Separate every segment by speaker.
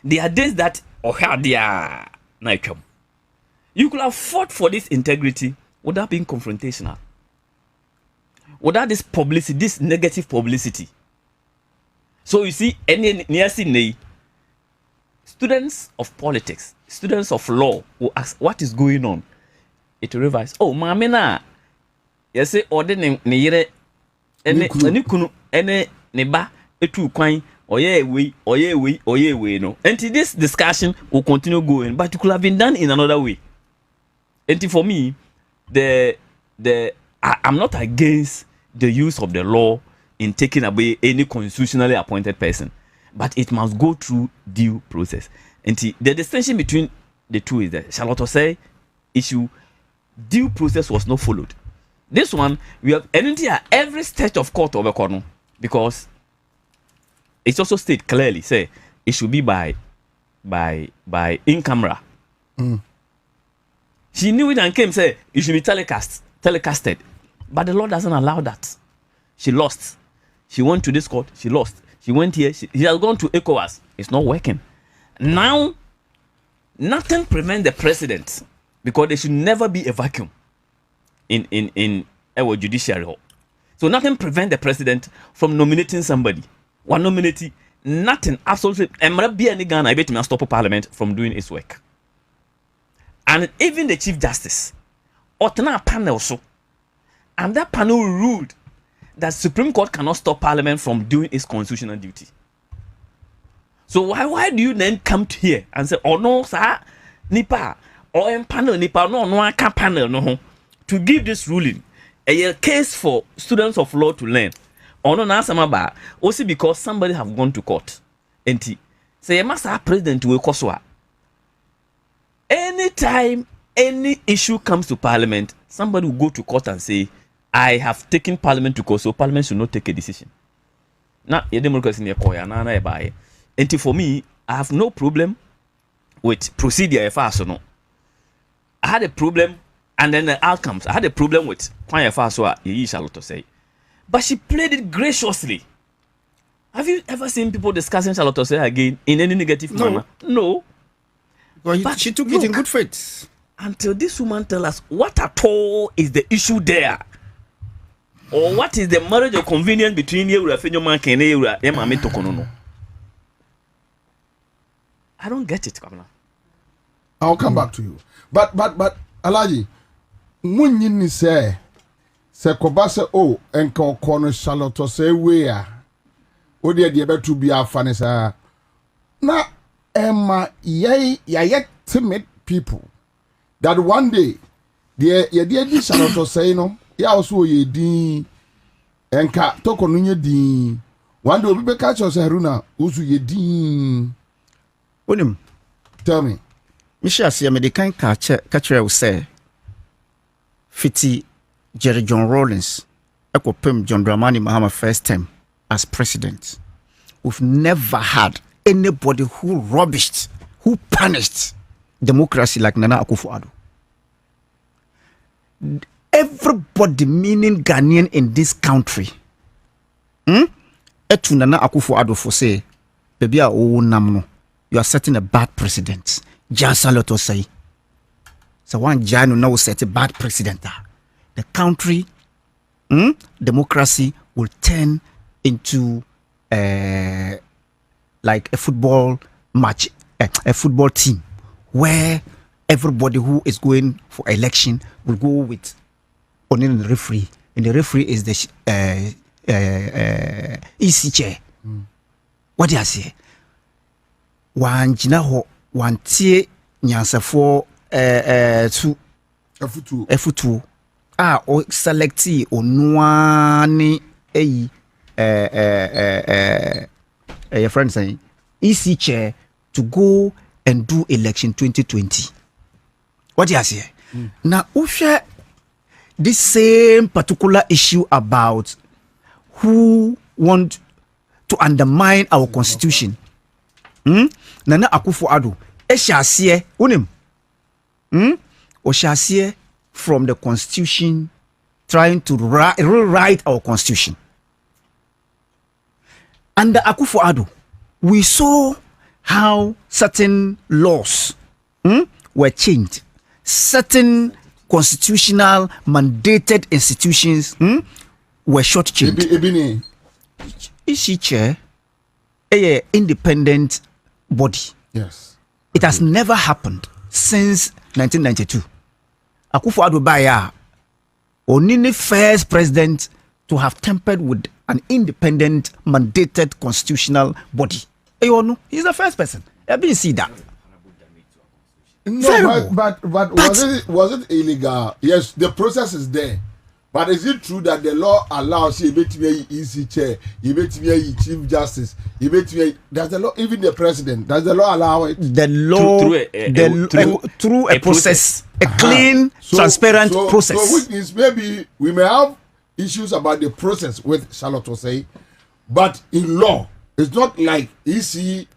Speaker 1: there are days that you could have fought for this integrity without being confrontational, without this publicity, this negative publicity. So you see, any students of politics, students of law will ask what is going on. It will revise. Oh, mamina, you say, order ne yere, ene kunu, ene neba, etu kwany, oye we, no. And this discussion will continue going, but it could have been done in another way. And for me, I'm not against the use of the law in taking away any constitutionally appointed person, but it must go through due process. And the distinction between the two is that Charlotte say issue due process was not followed. This one we have every stage of court of a because it's also stated clearly say it should be by in camera. She knew it and came say it should be telecasted, but the law doesn't allow that. She lost. She went to this court. She lost. She went here. She has gone to ECOWAS. It's not working. Now, nothing prevents the president, because there should never be a vacuum in our judiciary hall. So nothing prevents the president from nominating somebody. One nominee, nothing, absolutely. And be any Ghana, I bet me stop parliament from doing its work. And even the Chief Justice, or a panel so, and that panel ruled that Supreme Court cannot stop Parliament from doing its constitutional duty. So why do you then come to here and say, oh no, sir, nipa, or in panel nipa, no, I can't panel, no, to give this ruling a case for students of law to learn. Or no, na samaba, also because somebody have gone to court. And say, you must have president to Ekoswa. Anytime any issue comes to Parliament, somebody will go to court and say, I have taken Parliament to court, so Parliament should not take a decision. Now, democracy in the and for me, I have no problem with procedure if I no. I had a problem, and then the outcomes. I had a problem with Kwan Yafa you shall to say, but she played it graciously. Have you ever seen people discussing Charlotte say again in any negative manner? No.
Speaker 2: Well, she took it in good faith.
Speaker 1: Until this woman tell us what at all is the issue there. Or what is the marriage of convenience between you and your man and you and I don't get it, Kwabena.
Speaker 3: I'll come back to you. But Alaji, when you say Kobase o enka kono Charlotte say we are o de to be a fanisa na Emma ye timid people that one day ye dear Charlotte say no ya also ye din enka to kono nye din one day obi be catch us Haruna usu ye din
Speaker 2: onim
Speaker 3: tell me
Speaker 2: Misha se me de kan catch we say fiti Jerry John Rawlings ekopem John Dramani Mahama first time as president. We've never had anybody who rubbished, who punished democracy like Nana Akufo-Addo. Everybody meaning Ghanaian in this country etu Nana Akufo-Addo for say baby a o namno you are setting a bad precedent. Jansa Lotto say so one Jano now set a bad precedent. The country democracy will turn into like a football match, a football team where everybody who is going for election will go with only the referee, and the referee is the EC chair. What do you say? One jinaho one tie nyansa for F2 o selecti onwani your friend saying EC chair to go and do election 2020. What do you say? Now Usha this same particular issue about who want to undermine our constitution. Nana Akufo-Addo Eshasie unim Oshasie from the constitution trying to rewrite our constitution. Under Akufo-Addo we saw how certain laws were changed, certain constitutional mandated institutions were shortchanged. EC chair, a independent body.
Speaker 3: Yes.
Speaker 2: It has never happened since 1992. Akufo-Addo Baya, only the first president to have tampered with an independent mandated constitutional body. He's the first person. I've been see that.
Speaker 3: No, but was it illegal? Yes, the process is there. But is it true that the law allows you to easy chair, you be chief justice, does the law, even the president, does the law allow it?
Speaker 2: The law through a process, a clean, transparent process.
Speaker 3: So which means maybe we may have issues about the process with Charlotte Osei, but in law, it's not like EC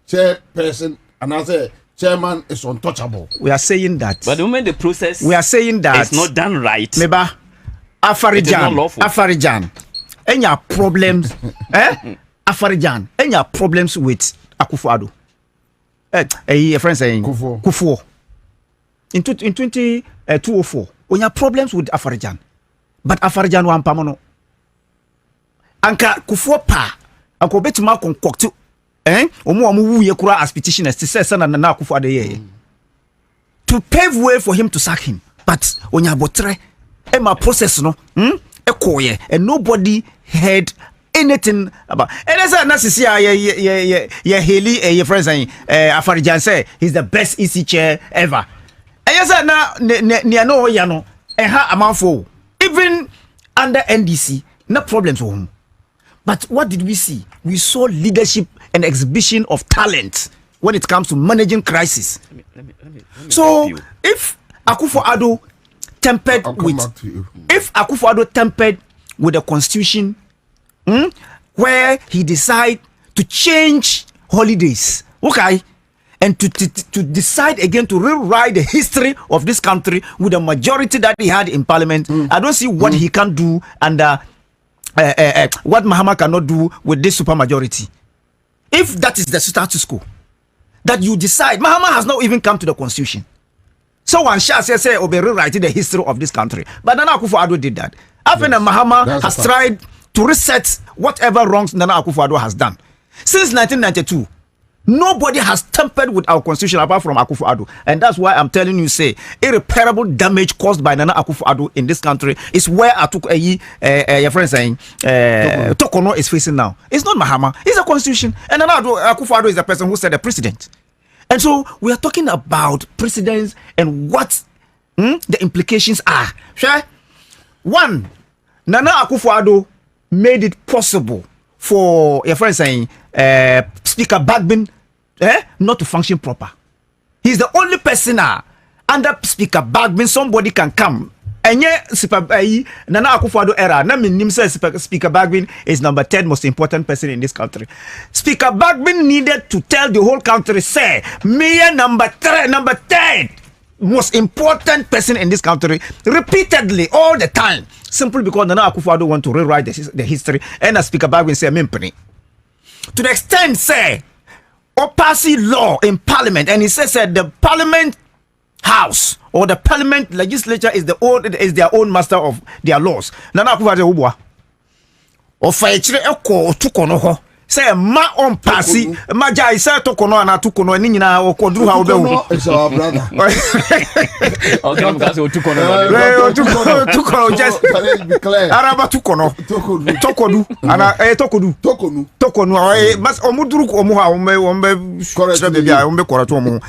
Speaker 3: chairperson and as a chairman is untouchable.
Speaker 2: We are saying that.
Speaker 1: But the moment the process,
Speaker 2: we are saying that
Speaker 1: it's not done right.
Speaker 2: Meba, Afarijan, any problems? Afarijan, any problems with Akufo-Addo? A friend saying Kufuor. In 2004, when you have problems with Afarijan, but Afarijan wan pamono. Anka Kufuor pa, anko betima concoct. Omu ye kura as petitioners to say sana na Akufo-Addo ye. To pave way for him to sack him, but when you botre. My process no and nobody heard anything about and as a Haley your friend saying Afarijan say he's the best EC chair ever and yes na no yano and ha amount for even under NDC no problems for him. But what did we see? We saw leadership and exhibition of talent when it comes to managing crisis. Let me so if Akufo-Addo tempered with if Akufo-Addo tempered with the constitution where he decide to change holidays, okay, and to decide again to rewrite the history of this country with the majority that he had in parliament, I don't see what he can do under what Mahama cannot do with this supermajority. If that is the status quo, that you decide, Mahama has not even come to the constitution. So one shall say or be rewriting the history of this country. But Nana Akufo-Addo did that. After Mahama has tried to reset whatever wrongs Nana Akufo-Addo has done. Since 1992, nobody has tampered with our constitution apart from Akufo-Addo. And that's why I'm telling you, say, irreparable damage caused by Nana Akufo-Addo in this country is where your friend saying Tokono is facing now. It's not Mahama, it's a constitution. And Nana Akufo-Addo is the person who set the precedent. And so we are talking about precedents and what the implications are. Sure? One, Nana Akufo-Addo made it possible for your friend saying Speaker Bobie not to function proper. He's the only person under Speaker Bobie somebody can come. And yet, Nana Akufo-Addo era, na minim say Speaker Bobie is number 10 most important person in this country. Speaker Bobie needed to tell the whole country, say, me number 10 most important person in this country, repeatedly, all the time, simply because Nana Akufo-Addo want to rewrite the history, and as Speaker Bobie say, Mimpany. To the extent, say, opacy law in Parliament, and he says that the Parliament House or the Parliament legislature is their own master of their laws. Nana Akufo-Addo ubwa o fa echire eko tukono ho say ma on passy ma jai say tukono ana tukono ni nyina o koduru ha obewu.
Speaker 3: It's our brother.
Speaker 1: Okay, because
Speaker 2: tukono just araba tukono tokodu ana tokonu mas omuduru ko omu ha ombe koratu omu.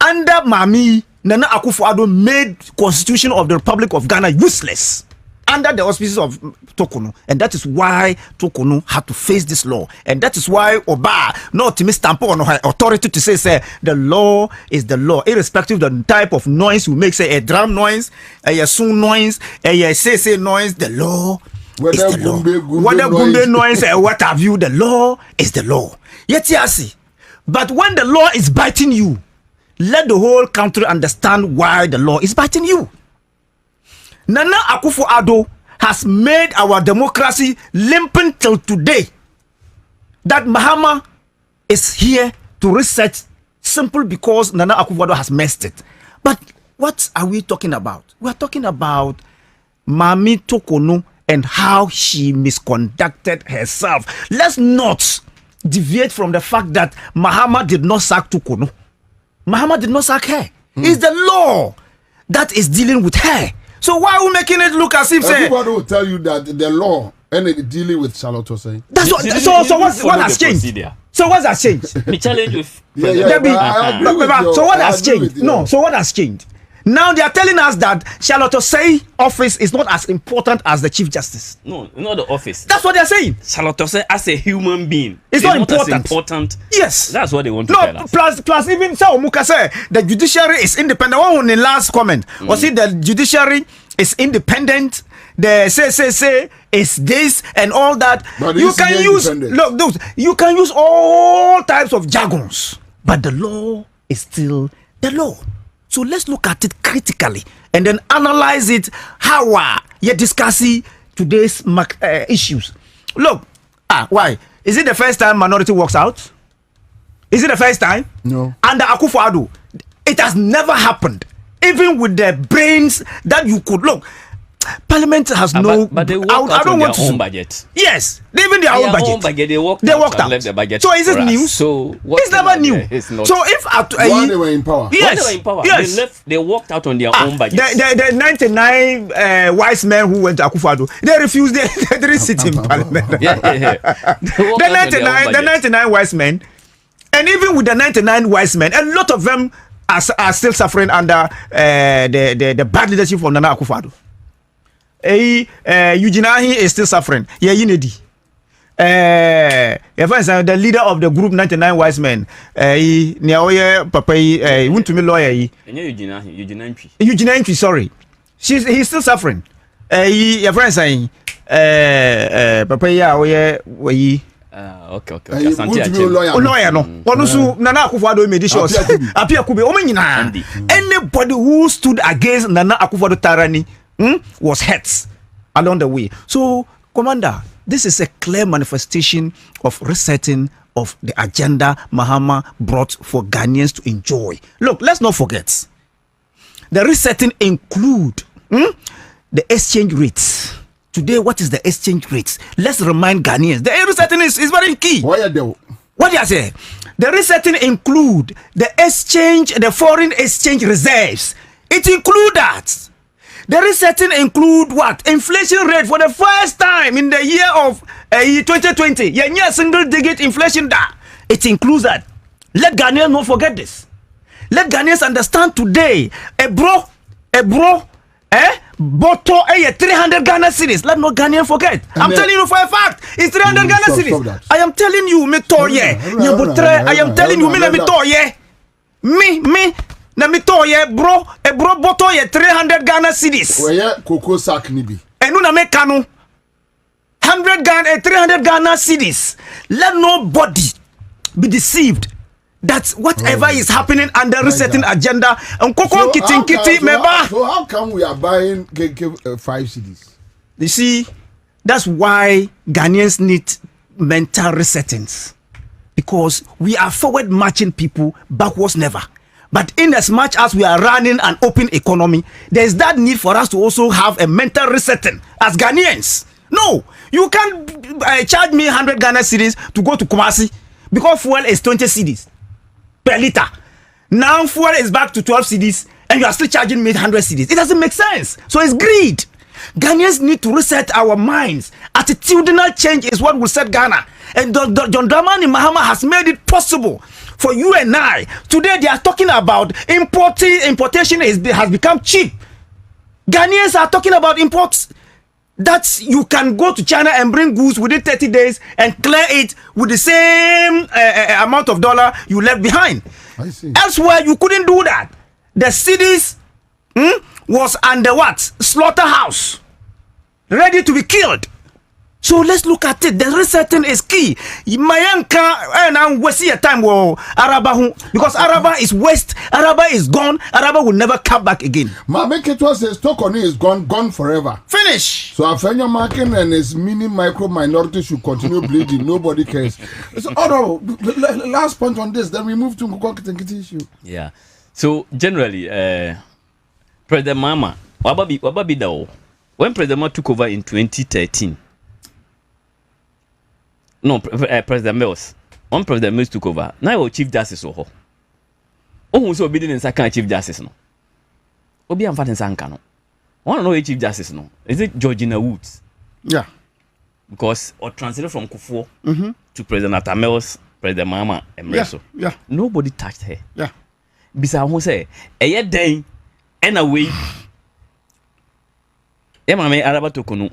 Speaker 2: Under Mami, Nana Akufo-Addo made Constitution of the Republic of Ghana useless under the auspices of Tokono, and that is why Tokono had to face this law, and that is why Oba not to stamp on her authority to say the law is the law, irrespective of the type of noise you make, say a drum noise, a sung noise, a say noise. The law is the law. Whether gumbe noise or what have you, the law is the law. Yet see, but when the law is biting you, let the whole country understand why the law is biting you. Nana Akufo-Addo has made our democracy limping till today. That Mahama is here to reset simple because Nana Akufo-Addo has messed it. But what are we talking about? We are talking about Mami Tokono and how she misconducted herself. Let's not deviate from the fact that Mahama did not sack Tokono. Mahama did not sack her. It's the law that is dealing with her. So why are we making it look as if
Speaker 3: everybody will tell you that the law and it dealing with Charlotte Osei?
Speaker 2: That's what. So what has changed?
Speaker 1: Procedure.
Speaker 2: So what has changed?
Speaker 1: Me challenge with.
Speaker 2: So what has changed? No. So what has changed? Now they are telling us that Charlotte Osei office is not as important as the Chief Justice.
Speaker 1: No, not the office.
Speaker 2: That's what they are saying.
Speaker 1: Charlotte Osei as a human being
Speaker 2: it's not important.
Speaker 1: As important.
Speaker 2: Yes,
Speaker 1: that's what they want to tell us.
Speaker 2: Plus even so Muka say the judiciary is independent. One on the last comment was it the judiciary is independent. The say is this and all that.
Speaker 3: But
Speaker 2: you can use those. You can use all types of jargons, but the law is still the law. So let's look at it critically and then analyze it. How you're discussing today's issues. Look, why? Is it the first time minority walks out? Is it the first time?
Speaker 3: No.
Speaker 2: Under Akufo-Addo, it has never happened. Even with the brains that you could look. Parliament has no.
Speaker 1: But they walk out on their own budget.
Speaker 2: Yes, even their own budget.
Speaker 1: They walked out. Left the budget.
Speaker 2: So is it news?
Speaker 1: So
Speaker 2: it's never new.
Speaker 1: It's not.
Speaker 2: So if
Speaker 3: when they were in power,
Speaker 2: yes,
Speaker 1: they walked out on their own budget.
Speaker 2: The 99 wise men who went to Akufo-Addo, they refused. They didn't sit in Parliament. The 99 wise men, and even with the 99 wise men, a lot of them are still suffering under the bad leadership of Nana Akufo-Addo. Eugene Ahi is still suffering. The leader of the group 99 wise men. Papa, went to me lawyer. Eugene Ahi, sorry. He's still suffering. Your friend saying, Papa,
Speaker 1: okay.
Speaker 2: Lawyer, no. Nana Akufo-Addo made sure. Apia Kube, anybody who stood against Nana Akufo-Addo tyranny was hurt along the way. So, Commander, this is a clear manifestation of resetting of the agenda Mahama brought for Ghanaians to enjoy. Look, let's not forget, the resetting include the exchange rates. Today, what is the exchange rates? Let's remind Ghanaians. The resetting is very key. What do you say? The resetting include the foreign exchange reserves. It include that. The resetting include what? Inflation rate for the first time in the year of 2020. Yeah, single digit inflation da. It includes that. Let Ghanaians not forget this. Let Ghanaians understand today. A bro, Boto 300 Ghana cedis. Let no Ghanaian forget. I'm telling you for a fact. It's 300 Ghana cedis. I am telling you, me toye. I am telling you, me toye. Me. Na mi to ye bro boto ye 300 Ghana cedis.
Speaker 3: Where cocoa sack ni bi.
Speaker 2: Enu na me kanu 300 Ghana cedis. Let nobody be deceived that whatever is happening under resetting agenda and cocoa kitty meba.
Speaker 3: So how come we are buying 5 cedis?
Speaker 2: You see, that's why Ghanaians need mental resettings, because we are forward marching people, backwards never. But in as much as we are running an open economy, there is that need for us to also have a mental resetting as Ghanaians. No, you can't charge me 100 Ghana cedis to go to Kumasi because fuel is 20 cedis per liter. Now fuel is back to 12 cedis and you are still charging me 100 cedis. It doesn't make sense. So it's greed. Ghanaians need to reset our minds. Attitudinal change is what will set Ghana. And John Dramani Mahama has made it possible for you and I. Today they are talking about importation has become cheap. Ghanaians are talking about imports that you can go to China and bring goods within 30 days and clear it with the same amount of dollar you left behind.
Speaker 3: I see.
Speaker 2: Elsewhere you couldn't do that. The cities was under what? Slaughterhouse, ready to be killed. So let's look at it. The resetting is key. Mayanka and we see a time where Araba, because Araba is waste, Araba is gone, Araba will never come back again.
Speaker 3: Ma make it was a stock on it is gone forever.
Speaker 2: Finish.
Speaker 3: So Afenya Markin and his mini micro minority should continue bleeding. Nobody cares. So last point on this, then we move to Nkokiti issue.
Speaker 1: Yeah. So generally, President Mama, Wababi Dao, when President Mama took over in 2013. No, President Mills. When President Mills took over, now our Chief Justice oh who's obedient in second Chief Justice no. Obi am fatin sanka no. One know Chief Justice no. Is it Georgina Woods?
Speaker 2: Yeah.
Speaker 1: Because or transferred from Kufuor to President Atamels, President Mama Emreso.
Speaker 2: Yeah.
Speaker 1: Nobody touched her.
Speaker 2: Yeah.
Speaker 1: Bisa who say, eye den and away. Ema me araba tokunu.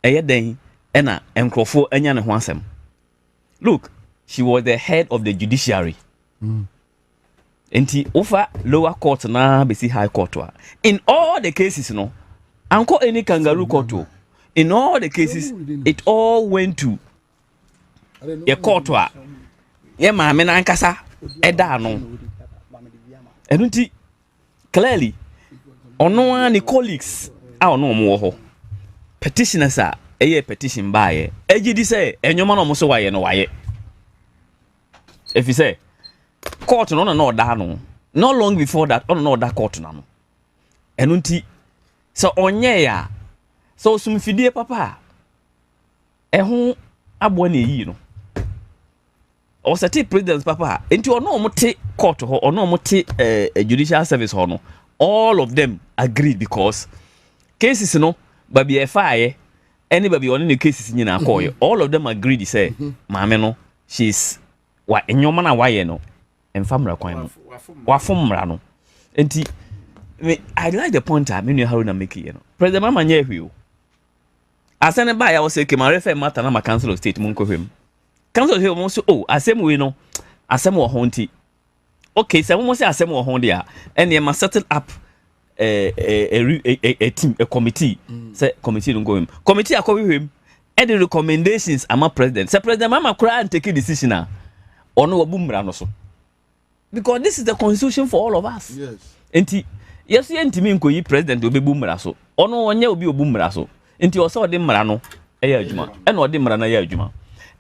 Speaker 1: Eye den ena enkrofo enya ne ho asem. Look, she was the head of the judiciary. Enti over lower court na besi high court wa. In all the cases no, anko any kangaroo court. In all the cases, it all went to a court wa. Ye ma me na ankasa eda no. Enunti clearly ono ani colleagues a ono mo ho. Petitioners are a petition by Ejidi say enyoma no mo so waye no waye. If you say court no da no, not long before that no da court na no. Enunti so onye ya so sumfidie papa eho abo na eyi no. O seti president papa enti ono mo te court ho ono mo te judicial service ho no. All of them agreed because cases no baby efaye anybody on the cases nyina call all of them agreed say maame no she's wa enyoma na waye no emfamra kwan no wa fomra no enti I like the point I mean how na make you know president mama nya hwi asane ba ya wo say ke ma refer matter na ma council of state mun ko hwem council here mo so asem we no asem wo honti okay say mo say asem wo hon dia and e ma settle up a team, a committee. Say committee don't go him. Committee are coming him. And the recommendations am a president. Say president mama cry and take a decision now. Or no boomra no so. Because this is the constitution for all of us.
Speaker 3: Yes.
Speaker 1: Enti yes enti me nko yi president obi boomra so. Ono onye obi oboomra so. Enti o so de mra no e ya adwuma. E na o de mra na ya adwuma.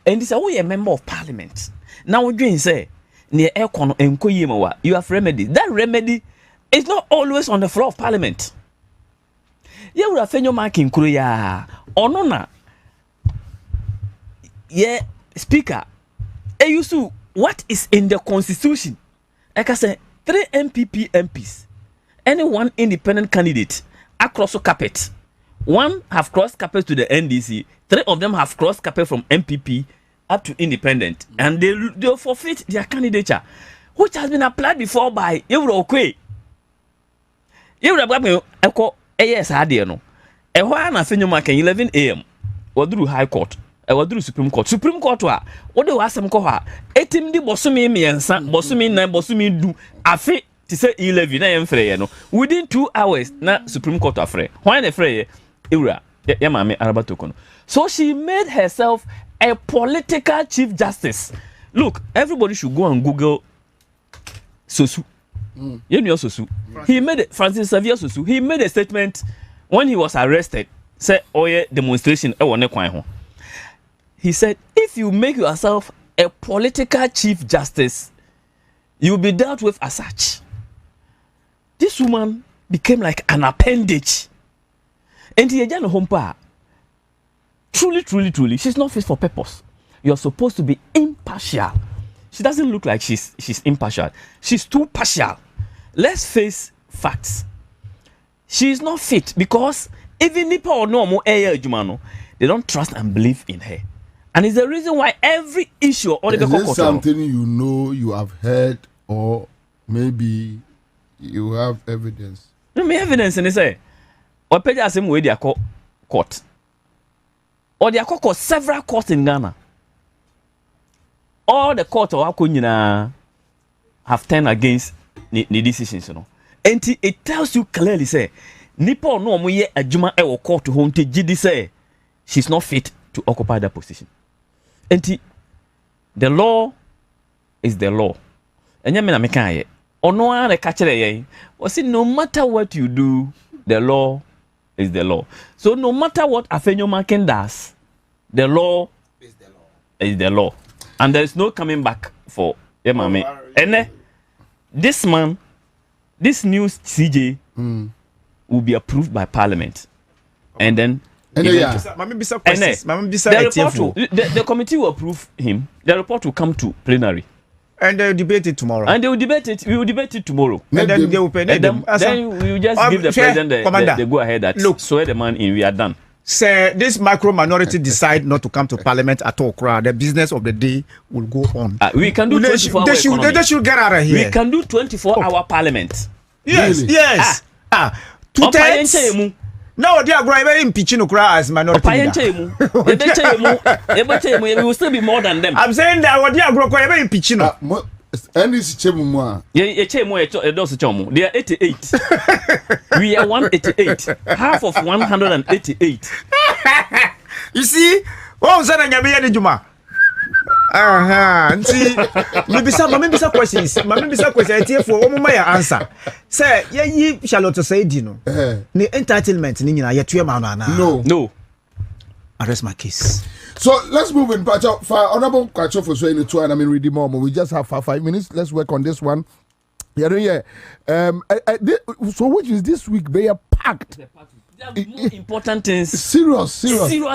Speaker 1: And this we a member of parliament. Now we dream say near aircon enko yi ma you have remedy. That remedy it's not always on the floor of parliament. You would have found your mark in Korea. Or no, na. Yeah, speaker. What is in the constitution? Like I said, 3 MPP MPs, any one independent candidate across the carpet. 1 have crossed carpet to the NDC. 3 of them have crossed carpet from MPP up to independent, and they forfeit their candidature, which has been applied before by Eurokwe. You would have me echo yes idea no. E why na fenyo mark 11 AM. Wadru high court. E wadru supreme court. Supreme court wa what do asem ko ha. Etim di bosumi miensa, bosumi 9, bosumi du afi ti say 11 na yem frey no. Within 2 hours na supreme court afre. Why na frey Ewura ya ma me araba tokono. So she made herself a political chief justice. Look, everybody should go and Google Sosu. You know Sosu. He made it, Francis Xavier Sosu. He made a statement when he was arrested. Said, "Oh yeah, demonstration." He said, "If you make yourself a political chief justice, you will be dealt with as such." This woman became like an appendage. And the agent hompa. Truly, she's not fit for purpose. You're supposed to be impartial. She doesn't look like she's impartial. She's too partial. Let's face facts. She is not fit because even Nipa or no they don't trust and believe in her. And it's the reason why every issue or
Speaker 3: is this something you know you have heard or maybe you have evidence?
Speaker 1: No, me evidence and they say or pay the same way they are court. Or they are called several courts in Ghana. All the courts have turned against the decisions, you know. And it tells you clearly, say, Nipo no mo ye adwuma e wo court ho nti gidi say she's not fit to occupy that position. And the law is the law. And you mean I or no one catch it. No matter what you do, the law is the law. So no matter what Afenyo Maken does, the law is the law. And there is no coming back for Yemame. And this man, this new CJ will be approved by Parliament. And then the committee will approve him. The report will come to plenary.
Speaker 2: And they'll debate it tomorrow.
Speaker 1: And they will debate it. We will debate it tomorrow.
Speaker 2: And then they will pay them.
Speaker 1: Then we will just give the president the go ahead that look, swear the man in. We are done.
Speaker 2: Sir, this micro minority decide not to come to Parliament at all. The business of the day will go on.
Speaker 1: We can do 24 hour economy.
Speaker 2: They should get out of here.
Speaker 1: We can do 24-hour Parliament.
Speaker 2: Yes, really? Yes. Two-thirds. No, they are going impeaching Okra as minority leader.
Speaker 1: We will still be more than them.
Speaker 2: I'm saying that what they are going impeaching.
Speaker 3: And this chemu
Speaker 1: they are 88. We are 188. Half of 188.
Speaker 2: You see? Oh, Zana Nyame Juma. See, maybe some questions. Maybe some questions here for my answer. Say, ye Charlotte say, Dino. The entitlement,
Speaker 1: No.
Speaker 2: Arrest my case.
Speaker 3: So let's move in. For Honorable Kwacho for saying it too, and I mean reading more. We just have 5 minutes. Let's work on this one. Yeah. So which is this week? They are packed.
Speaker 1: There are more important things.
Speaker 3: Serious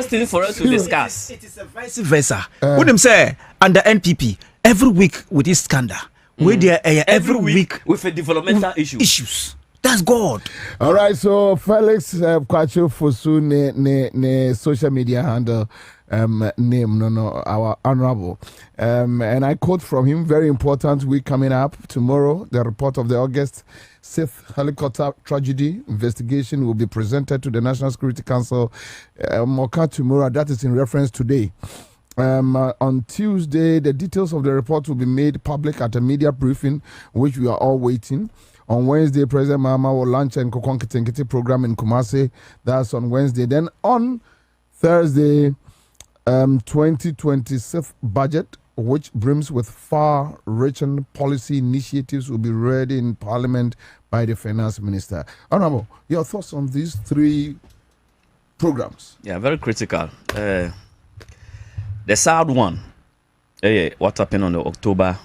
Speaker 1: things for us to discuss.
Speaker 2: It is a vice versa. What them say under NPP every week with this scandal. We there every week
Speaker 1: with a developmental issues.
Speaker 2: That's God.
Speaker 3: All right. So Felix Kwacho Fosu ne social media handle name our honorable and I quote from him, very important week coming up tomorrow. The report of the August 6th helicopter tragedy investigation will be presented to the National Security Council Moka tomorrow. That is in reference today. On Tuesday, the details of the report will be made public at a media briefing, which we are all waiting. On Wednesday, President Mahama will launch an Nkokon program in Kumasi. That's on Wednesday. Then on Thursday, 2026 budget, which brims with far-reaching policy initiatives, will be read in Parliament by the Finance Minister. Honorable, your thoughts on these 3 programs?
Speaker 1: Yeah, very critical. The sad one, what happened on the October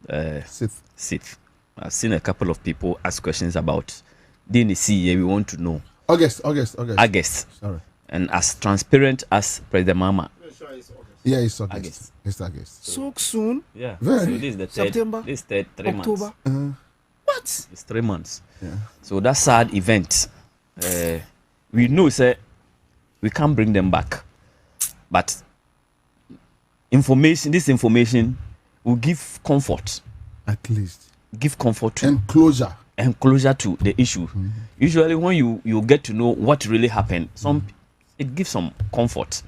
Speaker 1: 6th. I've seen a couple of people ask questions about DNC. We want to know. August.
Speaker 3: Sorry.
Speaker 1: And as transparent as President Mahama.
Speaker 3: Yeah, it's August. It's August.
Speaker 2: So soon?
Speaker 1: Yeah.
Speaker 3: Very.
Speaker 1: So this is the third,
Speaker 2: September?
Speaker 1: This is 3
Speaker 2: October.
Speaker 1: months.
Speaker 2: What?
Speaker 1: It's 3 months.
Speaker 3: Yeah.
Speaker 1: So that sad event, we know, sir, we can't bring them back. But this information will give comfort.
Speaker 3: At least.
Speaker 1: Give comfort to.
Speaker 3: And closure
Speaker 1: to the issue. Usually when you get to know what really happened, it gives some comfort.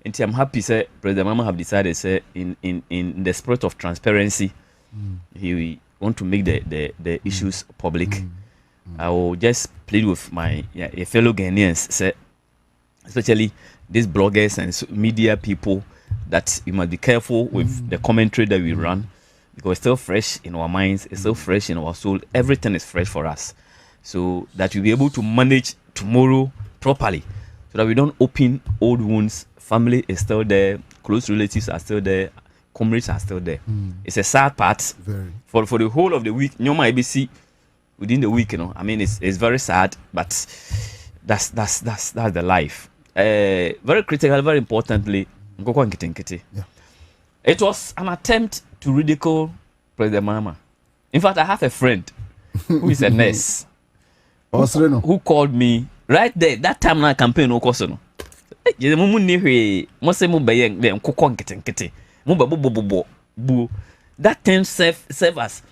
Speaker 1: And I'm happy, sir, President Mahama have decided, sir, in the spirit of transparency, he want to make the issues public. I will just plead with my fellow Ghanaians, sir, especially these bloggers and media people, that you must be careful with the commentary that we run, because it's still fresh in our minds, it's still fresh in our soul. Everything is fresh for us, so that we'll be able to manage tomorrow properly, so that we don't open old wounds. Family is still there, close relatives are still there, comrades are still there. It's a sad part. For the whole of the week. Nyoma ABC within the week, I mean, it's very sad, but that's the life. Very critical, very importantly, it was an attempt to ridicule President Mahama. In fact, I have a friend who is a nurse who called me right there. That time na campaign no course no. That time serve as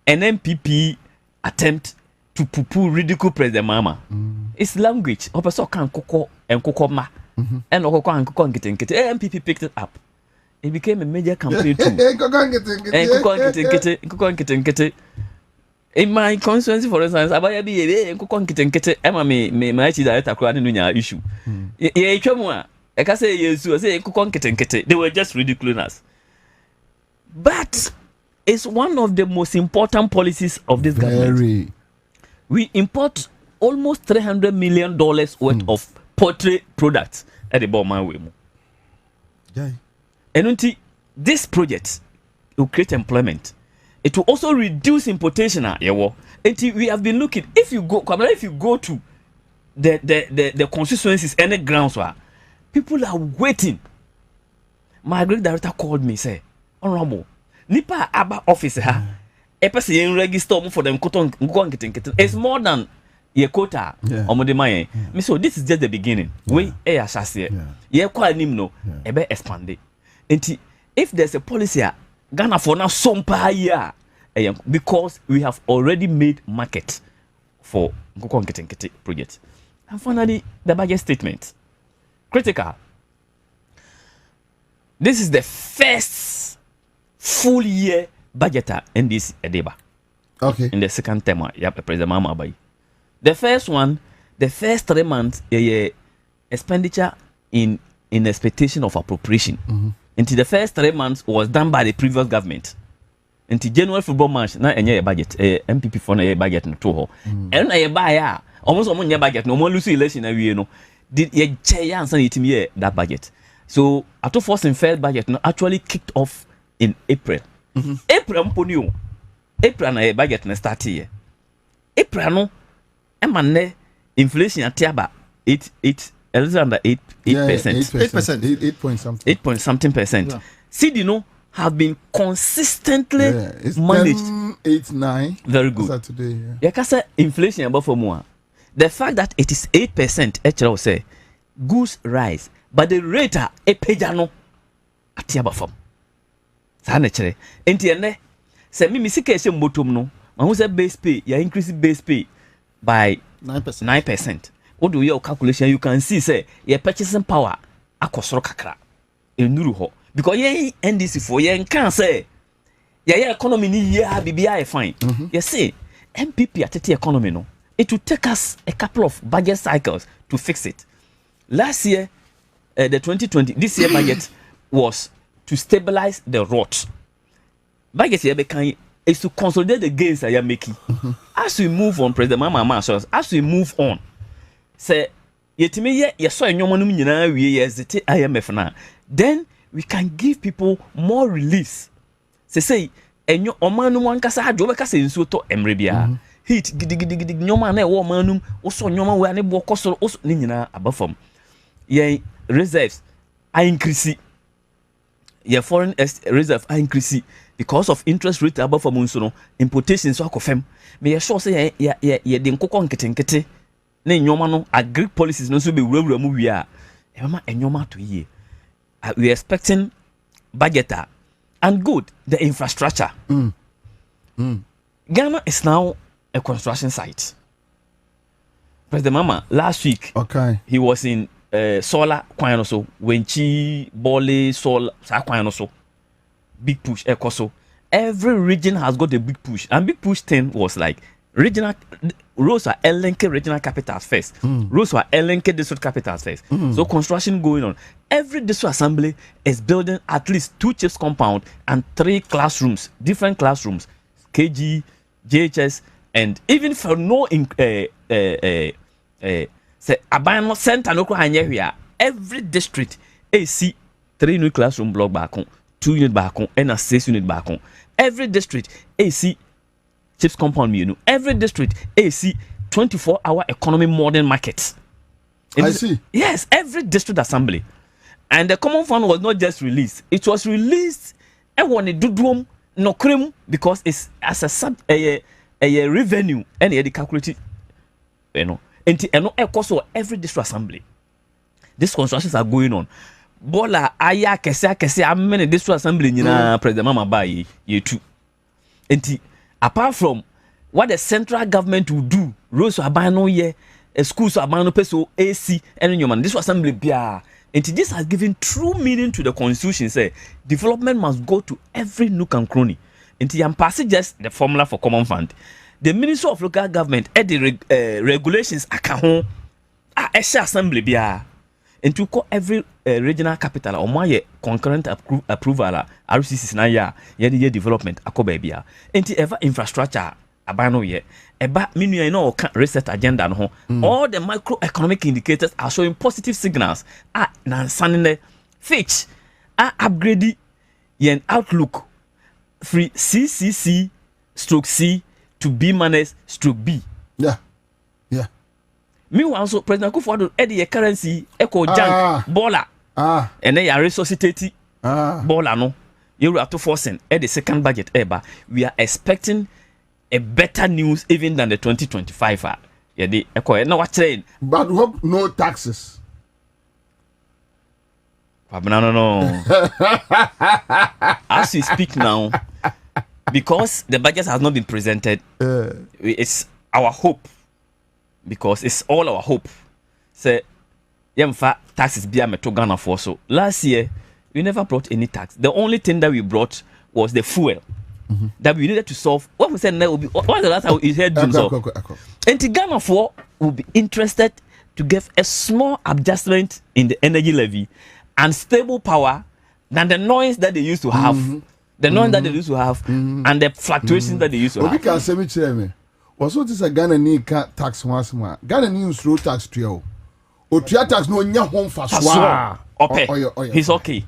Speaker 1: an MPP attempt to poo-poo ridicule President Mahama. It's language. Opeso kan koko and koko ma. And koko and koko nkete. MPP picked it up. It became a major campaign too. In my constituency, for instance, abaya bi koko nkete. Emma me director kura ni nunya issue. I can say yes, I say they were just ridiculing us. But it's one of the most important policies of this government. We import almost $300 million worth of poultry products at the bottom way. And this project will create employment. It will also reduce importation. We have been looking. If you go to the constituencies, any grounds where people are waiting. My great director called me, say, Honorable, Nipa Aba office person register for them. It's more than your quota. So this is just the beginning. We quite no expand it. If there's a policy, Ghana for now some per year, because we have already made market for projects. And finally, the budget statement. Critical. This is the first full year budget in this Edeba.
Speaker 3: Okay.
Speaker 1: In the second term, President Mama Bay. The first one, the first 3 months, expenditure in expectation of appropriation. Until the first 3 months was done by the previous government. Until January football match, now a budget, MPP for a budget in Toho. And I buy almost a budget, no more Lucy election, you know. Did a chance and that budget. So, at first and fair budget actually kicked off in April. April, April na budget na start here. April no, inflation at Tiaba 8%.
Speaker 3: 8 point something.
Speaker 1: 8 point something percent. CD no have been consistently managed.
Speaker 3: 8, 9.
Speaker 1: Very good.
Speaker 3: Today,
Speaker 1: yeah. Say inflation above for more. The fact that it is 8%, actually say goods rise, but the rate a pejano atiaba from. Sa na chere. Enti ene say me sika ese mbotom no, ma hu say base pay, ya increase base pay by 9%. What do your calculation? You can see say your purchasing power akosoro kakra. Enuru ho. Because ye NDC for ye can say your economy ni ye bibia fine. You see MPP atete economy no. It will take us a couple of budget cycles to fix it. Last year, the 2020, this year budget was to stabilize the rot. Budget here is to consolidate the gains I am making. As we move on, President Mama, as we move on, say, then we can give people more release. Say, and your omanu one kasa jobe kasa insuto emrebia. Heat gidig nyoma na wo manum oso nyoma we ane bo kosoro oso ni nyina abafam ye reserves are increase ye foreign reserve are increase because of interest rate abafam nso no importation so akofem me ye sure say ye de nkokon ketenkete na nyoma no agri policies no so be wurawura mu wi a e mama enyoma to ye we expecting budgeter and good the infrastructure. Ghana is now a construction site. President Mama last week, he was in solar kwano so wenchi bole solar kwano so big push ekoso. Every region has got a big push, and big push 10 was like regional roads are LNK regional capitals first. Roads were LNK district capitals first. So construction going on. Every district assembly is building at least 2 chiefs compound and 3 classrooms, different classrooms, KG, JHS. And even for no say Abano Center no here, every district AC 3 new classroom block back on, 2 unit back on, and a 6 unit back on. Every district AC chips compound you know. Every district AC 24-hour economy modern markets.
Speaker 3: I see.
Speaker 1: Yes, every district assembly. And the common fund was not just released, it was released and when it do no cream because it's as a revenue and the calculated, you know, and cost every district assembly. These constructions are going on. Bola aya kese amene district assembly President Mama buy you too. And apart from what the central government will do, roads are buying no year, schools are buying no peso AC and human. This assembly bia. And this has given true meaning to the constitution. Say development must go to every nook and cranny. And I'm passing just the formula for common fund. The Ministry of Local Government at the regulations account assembly bia. And to call every regional capital or my concurrent approval, RCC na ya development baby. And ever infrastructure abano ye. Eba minu you know reset agenda no. All the microeconomic indicators are showing positive signals. Na sanne Fitch upgrade yen outlook free CCC/C to B-/B.
Speaker 3: Yeah.
Speaker 1: Meanwhile, so President Kufuor the currency echo junk baller. And then you resuscitate baller no. You have to forcing at the second budget ever. We are expecting a better news even than the 2025. Yeah, the echo no what saying.
Speaker 3: But hope no taxes.
Speaker 1: No. As we speak now, because the budget has not been presented, it's our hope. Because it's all our hope. Say, yemfa taxes be a meto Ghana for so. Last year, we never brought any tax. The only thing that we brought was the fuel that we needed to solve. What we said now will be what was the last time we heard doing so. And the Ghana for will be interested to give a small adjustment in the energy levy and stable power than the noise that they used to have. The noise that they used to have and the fluctuations that they used to have.
Speaker 3: We can say me. Also, this is a Ghana need tax once more. Ghana needs slow tax to you. Or tax no nya home for
Speaker 1: okay. He's okay.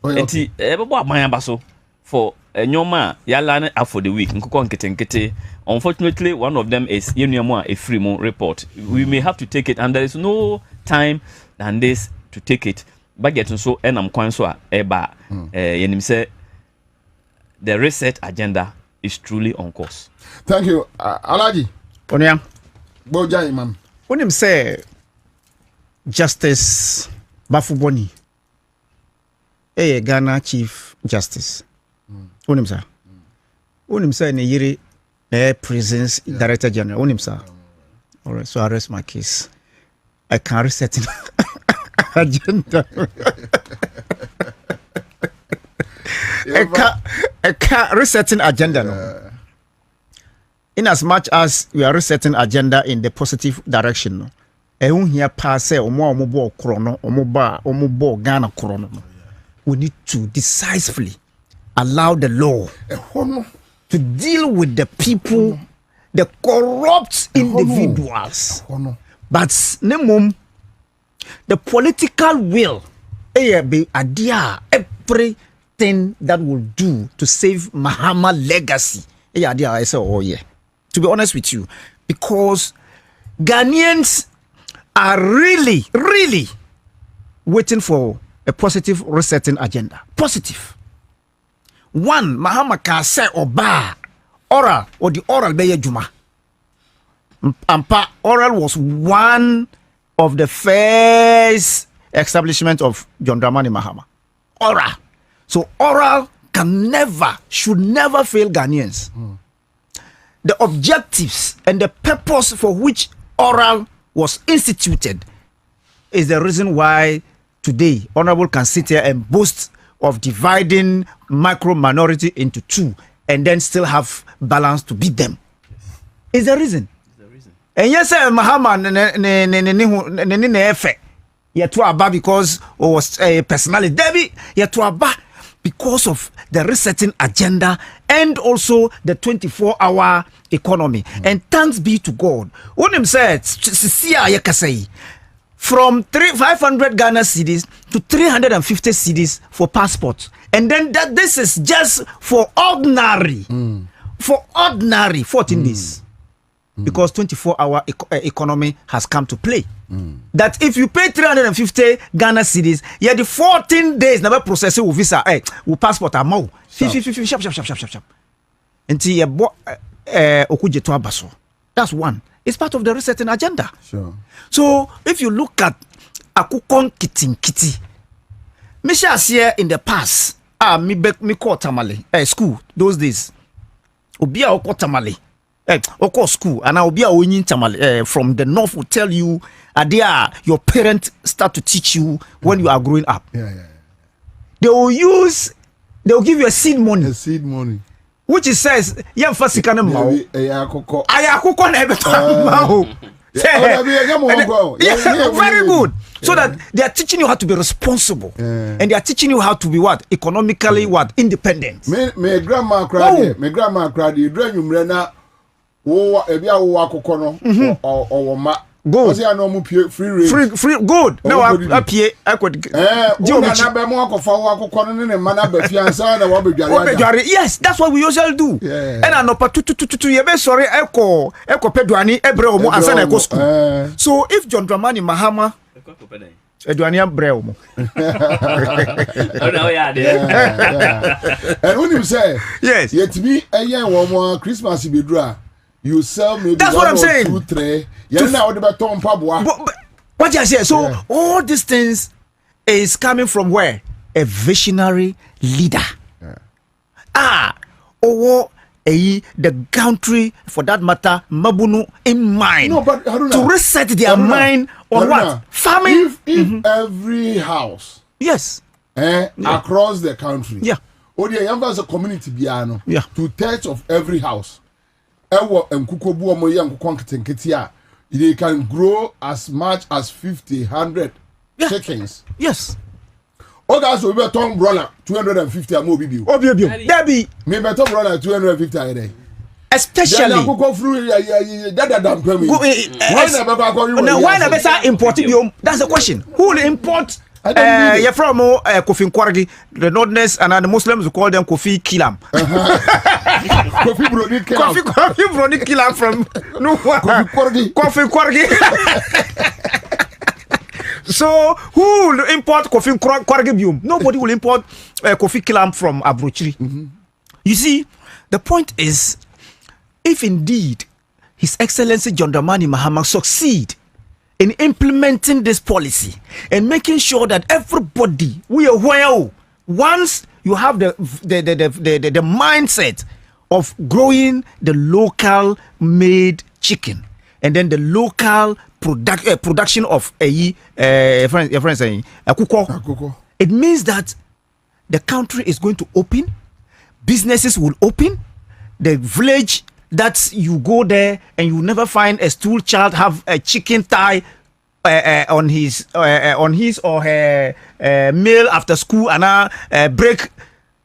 Speaker 1: Enti ebo my ambaso for nyoma ya lane for the week. Nkoko nkete. Unfortunately, one of them is yenuamu a free mo report. We may have to take it, and there is no time than this to take it. Budget so enam kwan so eba yenim say the reset agenda is truly on course.
Speaker 3: Thank you, Alaji.
Speaker 2: Onya.
Speaker 3: Boja imam.
Speaker 2: Onim say Justice Bafuboni. Ghana Chief Justice. Onim say. Onim say ne yiri Prisons Director General. Onim say. All right, so I rest my case. I can't reset it. Agenda. I can't resetting agenda no. In as much as we are resetting agenda in the positive direction no. Here pass omo chrono omo Ghana chrono. We need to decisively allow the law to deal with the people, the corrupt individuals. But nemum the political will be idea everything that will do to save Mahama legacy. I say, oh yeah. To be honest with you, because Ghanaians are really waiting for a positive resetting agenda. Positive. One, Mahama can say oba oral or the oral beye juma. Ampa oral was one of the first establishment of John Dramani Mahama. Oral. So oral should never fail Ghanaians. The objectives and the purpose for which oral was instituted is the reason why today Honorable can sit here and boast of dividing micro minority into two and then still have balance to beat them. Is the reason. And yes, Mahama because it was a personality. Debbie, because of the resetting agenda and also the 24-hour economy. And thanks be to God. When him said, from 500 Ghana cedis to 350 cedis for passports. And then this is just for ordinary 14 days. Because 24-hour economy has come to play. That if you pay 350 Ghana cedis, yeah, the 14 days never process with visa, with passport are more. Sharp. Until that's one. It's part of the resetting agenda.
Speaker 3: Sure.
Speaker 2: So if you look at Akukon Kitty, Misha here in the past, me call Tamale, school those days. Obia oko Tamale. Oko school and I'll be a winning Tamale from the north will tell you your parents start to teach you when you are growing up.
Speaker 3: Yeah.
Speaker 2: They will give you a seed money. Which it says, Very good. So that they are teaching you how to be responsible, and they are teaching you how to be what economically independent.
Speaker 3: My grandma cried. My grandma cried. You drain you mrena. Oh, ebi awo akokono or ma.
Speaker 2: Good.
Speaker 3: Free range.
Speaker 2: Free. Good. No, I pay. I could. Yes, that's what we usually do. And I know to you be sorry. Eko peduani ebreo and send eko school. So if John Dramani Mahama Eduani ebreo mo.
Speaker 3: And when you say
Speaker 2: yes,
Speaker 3: yet me a year one more Christmas be dry. You sell me.
Speaker 2: That's what I'm saying.
Speaker 3: 2, 3.
Speaker 2: What you say? So all these things is coming from where? A visionary leader. The country, for that matter, Mabunu in mind.
Speaker 3: No, but
Speaker 2: to reset their mind on what? Farming.
Speaker 3: If every house,
Speaker 2: yes,
Speaker 3: across the country,
Speaker 2: as
Speaker 3: a community, piano,
Speaker 2: 2/3
Speaker 3: of every house. They can grow as much as 50, 100 chickens.
Speaker 2: Yes.
Speaker 3: Oh, guys, we better talk brother 250 and more baby.
Speaker 2: Debbie.
Speaker 3: Me better brother 250 a day.
Speaker 2: Especially.
Speaker 3: Now
Speaker 2: why never say import? That's the question. Who will import? You're from Kofi Kwargi, the Northerners, and the Muslims who call them Kofi Kilam.
Speaker 3: Kofi
Speaker 2: Brody Kilam from Kofi Kwargi. So who will import Kofi Kwargi biome? Nobody will import Kofi Kilam from Abrochiri. You see, the point is, if indeed His Excellency John Dramani Mahama succeed in implementing this policy and making sure that everybody we are well, once you have the mindset of growing the local made chicken and then the local production of your friend saying kuko, it means that the country is going to open, businesses will open, the village that you go there and you never find a school child have a chicken thigh on his or her meal after school and break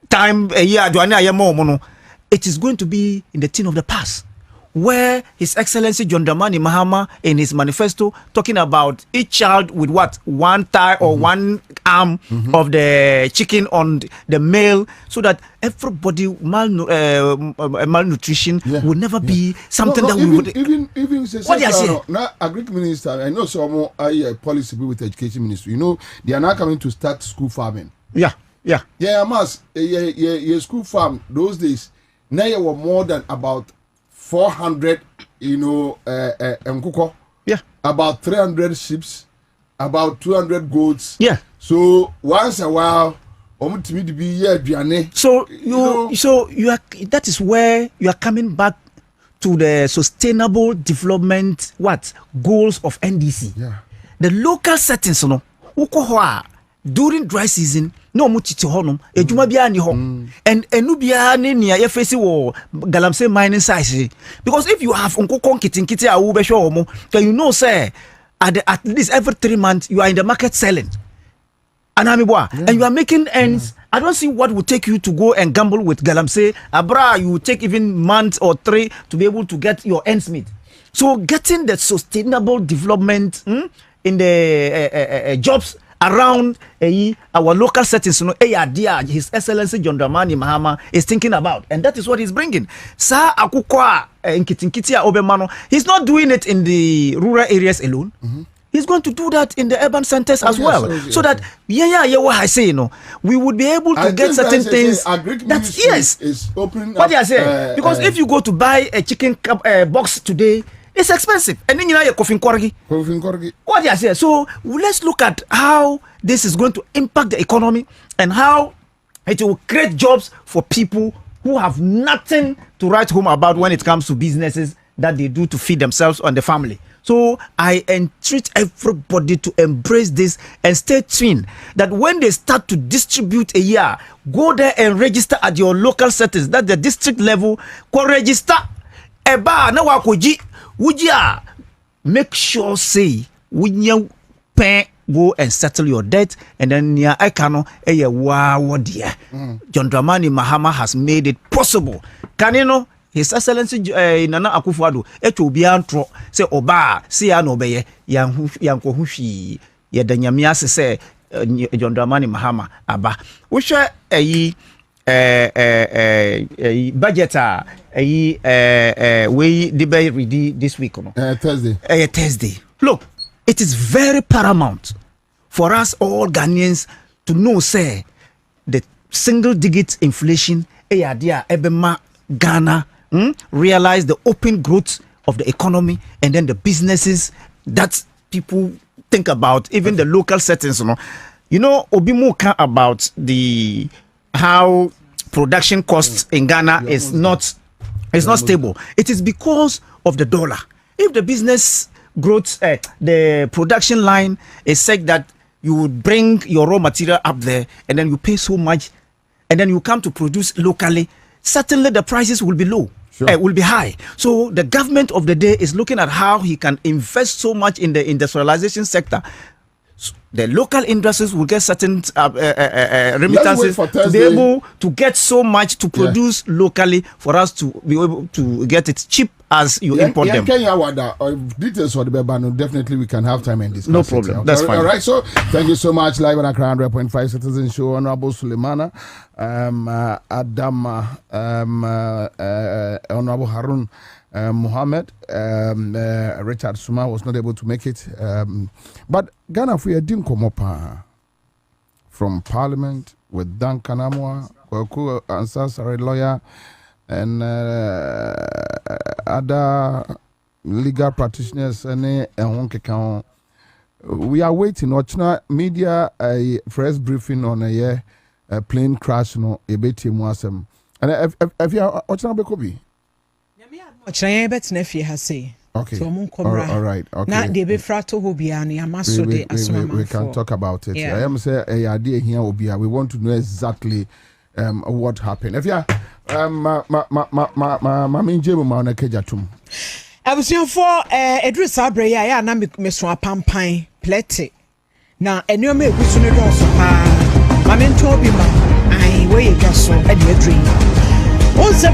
Speaker 2: time it is going to be in the thing of the past, where His Excellency John Dramani Mahama in his manifesto talking about each child with what, one thigh or one arm of the chicken on the male, so that everybody malnutrition will never be something that we would
Speaker 3: even
Speaker 2: what do you say?
Speaker 3: Now Agric Minister, I know some policy with Education Ministry, you know, they are now coming to start school farming.
Speaker 2: Yeah,
Speaker 3: school farm those days now you were more than about 400, about 300 sheep, about 200 goats.
Speaker 2: Yeah.
Speaker 3: So once a while, so
Speaker 2: you are, that is where you are coming back to the sustainable development goals of NDC.
Speaker 3: Yeah.
Speaker 2: The local settings, during dry season, no mutiti honum, ejuma bia ni ho. And enu bia ne nia ye face wo galamsey mining size. Because if you have unkoko kitinkiti a wo be hwe omo, then you know say at least every 3 months you are in the market selling. And you are making ends. I don't see what would take you to go and gamble with galamsey. Abra, you would take even months or 3 to be able to get your ends meet. So getting the sustainable development in the jobs around our local settings, His Excellency John Dramani Mahama is thinking about, and that is what he's bringing. Sa akukwa nkitinkitia obemano. He's not doing it in the rural areas alone. He's going to do that in the urban centers as well, so that what I say, we would be able to get certain things. That's
Speaker 3: is opening.
Speaker 2: What I say, because if you go to buy a chicken box today, it's expensive, and then you're Kofi Kwargi. What I say. So let's look at how this is going to impact the economy and how it will create jobs for people who have nothing to write home about when it comes to businesses that they do to feed themselves and the family. So I entreat everybody to embrace this and stay tuned that when they start to distribute a year, go there and register at your local settings, that the district level, go register. Eba na wakoji Wujia make sure say when you pay go and settle your debt, and then near Ekano, wow, dear. John Dramani Mahama has made it possible. Can you know? His Excellency Nana Akufo-Addo, will be antro say oba see ano beye yanko hushi ye danyamia se John Dramani Mahama aba. We share budget we debate ready this week no
Speaker 3: Thursday.
Speaker 2: Thursday. Look, it is very paramount for us all Ghanaians to know say the single digit inflation ebema Ghana realize the open growth of the economy and then the businesses that people think about, even the local settings. Obimu can about the how production costs in Ghana is not stable. It is because of the dollar. If the business growth, the production line is such that you would bring your raw material up there and then you pay so much and then you come to produce locally, certainly the prices will be low. Sure. Will be high. So the government of the day is looking at how he can invest so much in the industrialization sector. So the local industries will get certain remittances to be able to get so much to produce locally for us to be able to get it cheap as you import them.
Speaker 3: Details for the Bebano, definitely we can have time and discuss.
Speaker 2: No problem.
Speaker 3: Okay.
Speaker 2: That's fine.
Speaker 3: All right. So thank you so much. Live on Accra100.5 Citizen Show. Honorable Suleimana, Adama, Honorable Harun Mohammed, Richard Suma was not able to make it. But Ghana, if we didn't come up from Parliament with Dan Kanamwa, Ansah, lawyer, and other legal practitioners, we are waiting. Ochna media a press briefing on a plane crash no ebeti muasem. And if you are Ochna Bekobi.
Speaker 4: Ochna bet nefi hase.
Speaker 3: Okay.
Speaker 4: So
Speaker 3: all right. Okay.
Speaker 4: Na de be frato hobiani amaso de asmama.
Speaker 3: We can talk about it.
Speaker 4: Yeah.
Speaker 3: I am say a idea here obia. We want to know exactly what happened. If you ma minje ma na kejatum.
Speaker 4: Abusiafo edru sabre ya na meso apampan plete. Na enoma egusu ne do so pa. Ma mento bi ma. Ai we ye so e de adru. On se